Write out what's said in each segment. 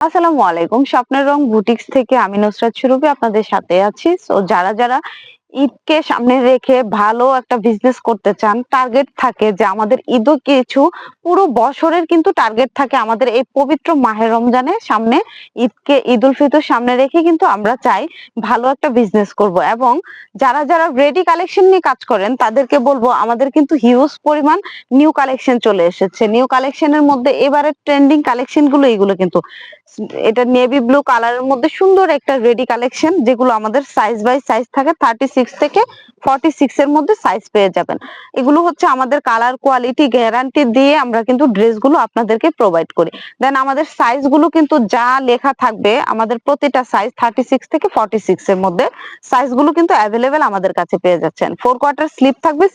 আসসালামু আলাইকুম। স্বপ্নের রং বুটিক্স থেকে আমি নুসরাত সুরভি আপনাদের সাথে আছি। সো যারা ঈদকে সামনে রেখে ভালো একটা বিজনেস করতে চান, টার্গেট থাকে যে আমাদের ঈদও কিছু পুরো বছরের কিন্তু টার্গেট থাকে আমাদের এই পবিত্র মাহে রমজানের সামনে ঈদ উল ফিতর সামনে রেখে কিন্তু আমরা চাই ভালো একটা বিজনেস করব এবং যারা রেডি কালেকশন নিয়ে কাজ করেন তাদেরকে বলবো আমাদের কিন্তু হিউজ পরিমাণ নিউ কালেকশন চলে এসেছে। নিউ কালেকশনের মধ্যে এবারে ট্রেন্ডিং কালেকশন গুলো এগুলো কিন্তু এটা নেভি ব্লু কালারের মধ্যে সুন্দর একটা রেডি কালেকশন, যেগুলো আমাদের সাইজ বাই সাইজ থাকে 36 থেকে 46 এর মধ্যে সাইজ পেয়ে যাবেন। এগুলো হচ্ছে আমাদের কালার কোয়ালিটি গ্যারান্টি দিয়ে আমরা কিন্তু ড্রেসগুলো আপনাদেরকে প্রোভাইড করি। দেন আমাদের সাইজ গুলো কিন্তু যা লেখা থাকবে, আমাদের প্রতিটা সাইজ 36 থেকে 46 এর মধ্যে সাইজ গুলো কিন্তু অ্যাভেলেবেল আমাদের কাছে পেয়ে যাচ্ছেন। 4 কোয়ার্টার স্লিপ থাকবে,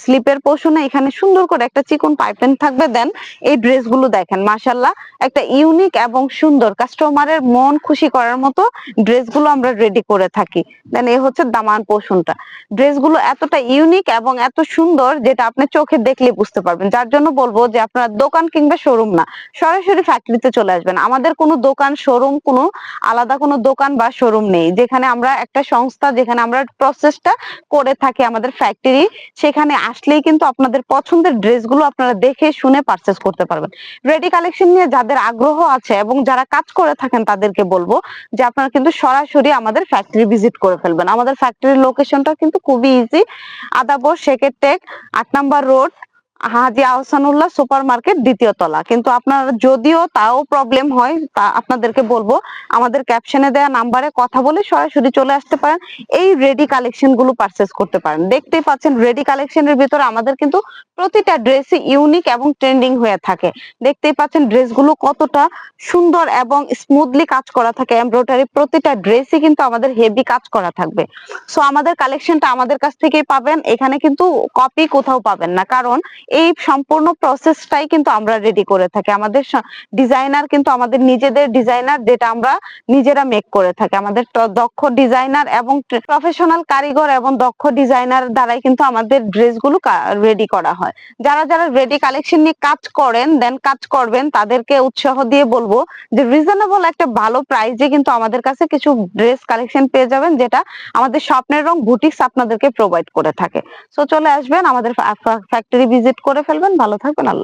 স্লিপের পোর্শনে এখানে সুন্দর করে একটা চিকন পাইপলাইন থাকবে। দেন এই ড্রেসগুলো দেখেন মাশাআল্লাহ একটা ইউনিক এবং সুন্দর কাস্টমারের মন খুশি করার মতো ড্রেসগুলো আমরা রেডি করে থাকি। দেন এই হচ্ছে দামান পোর্শনটা। ড্রেসগুলো এতটা ইউনিক এবং এত সুন্দর যেটা আপনি চোখে দেখলে বুঝতে পারবেন। যার জন্য বলবো যে আপনারা দোকান কিংবা শোরুম না, সরাসরি ফ্যাক্টরিতে চলে আসবেন। আমাদের কোনো দোকান শোরুম কোনো আলাদা কোনো দোকান বা শোরুম নেই। যেখানে আমরা একটা সংস্থা, যেখানে আমরা প্রসেসটা করে থাকি আমাদের ফ্যাক্টরি, সেখানে আসলেই কিন্তু আপনাদের পছন্দের ড্রেসগুলো আপনারা দেখে শুনে পারচেজ করতে পারবেন। রেডি কালেকশন নিয়ে যাদের আগ্রহ আছে এবং যারা কাজ করে থাকেন তাদেরকে বলবো যে আপনারা কিন্তু সরাসরি আমাদের ফ্যাক্টরি ভিজিট করে ফেলবেন। আমাদের ফ্যাক্টরির লোকেশনটা কিন্তু খুবই ইজি। আদাবর শেখের টেক 8 নম্বর রোড, হাজী আহসানুল্লাহ সুপার মার্কেট, দ্বিতীয় তলা। কিন্তু আপনার যদিও তাও প্রবলেম হয়, তা আপনাদেরকে বলবো আমাদের ক্যাপশনে দেওয়া নাম্বারে কথা বলে সরাসরি চলে আসতে পারেন, এই রেডি কালেকশন গুলো পারচেজ করতে পারেন। দেখতেই পাচ্ছেন রেডি কালেকশনের ভিতরে আমাদের কিন্তু প্রতিটা ড্রেসই ইউনিক এবং ট্রেন্ডিং হয়ে থাকে। দেখতেই পাচ্ছেন ড্রেসগুলো কতটা সুন্দর এবং স্মুথলি কাজ করা থাকে। এমব্রয়ডারি প্রতিটা ড্রেসই কিন্তু আমাদের হেভি কাজ করা থাকবে। সো আমাদের কালেকশনটা আমাদের কাছ থেকেই পাবেন, এখানে কিন্তু কপি কোথাও পাবেন না, কারণ এই সম্পূর্ণ প্রসেসটাই কিন্তু আমরা রেডি করে থাকি। আমাদের ডিজাইনার কিন্তু আমাদের নিজেদের ডিজাইনার, যেটা আমরা নিজেরা মেক করে থাকি। আমাদের দক্ষ ডিজাইনার এবং প্রফেশনাল কারিগর এবং দক্ষ ডিজাইনার দ্বারাই কিন্তু আমাদের ড্রেসগুলো রেডি করা হয়। যারা রেডি কালেকশন নিয়ে কাজ করেন দেন কাজ করবেন, তাদেরকে উৎসাহ দিয়ে বলবো যে রিজনেবল একটা ভালো প্রাইসে কিন্তু আমাদের কাছে কিছু ড্রেস কালেকশন পেয়ে যাবেন, যেটা আমাদের স্বপ্নের রং বুটিক্স আপনাদেরকে প্রোভাইড করে থাকে। সো চলে আসবেন, আমাদের ফ্যাক্টরি ভিজিট করে ফেলবেন। ভালো থাকবেন। আল্লাহ।